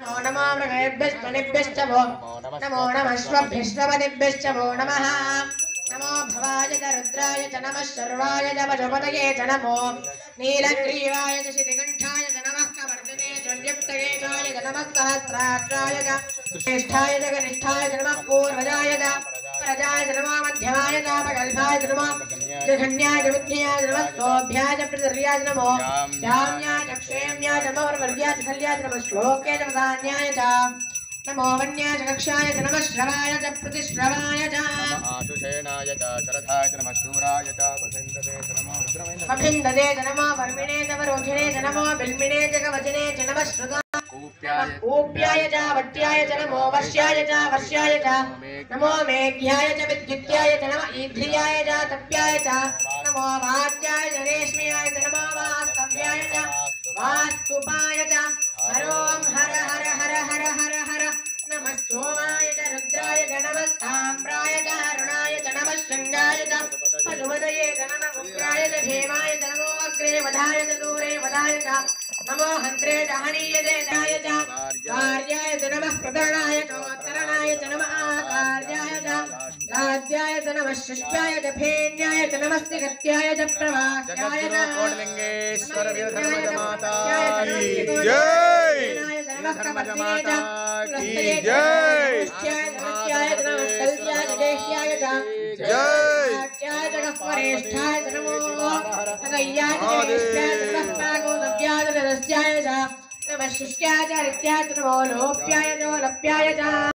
नमो नमो मृगेभ्यश्च वो नमो नमः श्वभ्यश्वपतिभ्यश्च वो नमः नमो भवाय च रुद्राय च नमः शर्वाय च पशुपतये च नमो नीलग्रीवाय च शितिकण्ठाय च नमः कवर्धने च व्यक्तकेशाय च नमः सहस्राक्षाय च श्रेष्ठाय च कनिष्ठाय च नमः पूर्वजाय च प्रजाय च नमः मध्यमाय च अपकल्पाय च नमः जघन्याय च बुद्ध्याय च नमः सोऽभ्याय च प्रतिर्याय च नमो याम्याय च क्षेम्याय च नमो वर्ग्याय च खल्याय च नमः श्लोके च वदान्याय च नमो वन्याय च कक्षाय च नमः श्रवाय च प्रतिश्रवाय च आशुषेणाय च शरथाय च नमः शूराय च वभिन्दते च नमो वर्मिणे च वरोधिने च नमो बिल्मिणे च कवचने च नमः श्रुता ऊप्याय च वट्याय च नमो वर्ष्याय च नमो मेघ्याय च विद्युत्याय च नमः ईध्रियाय च तप्याय च नमो वाच्याय च रेश्म्याय च नमो वास्तव्याय च वास्तुपाय च हरों हर हर हर हर हर हर नमः सोमाय च रुद्राय च नमः ताम्राय च अरुणाय च नमः शृङ्गाय च पशुपतये च नमः उग्राय च भीमाय च नमो अग्रे वधाय च दूरे वधाय च नमो हन्त्रे च हनीयते नाय च कार्याय च नमः प्रतरणाय च तरणाय च नमः आकार्याय च राध्याय च नमः शिष्याय च फेन्याय च नमः सिगत्याय च प्रवाक्याय च कोटलिंगेश्वर वीरधर्ममाता की जय धर्ममाता की जय जय जगत्वरेष्ठाय नमो तगय्याय जगेष्ठाय नमः पागोदव्याय जगस्याय नमः शिष्याय च रित्याय नमो लोप्याय च लप्याय च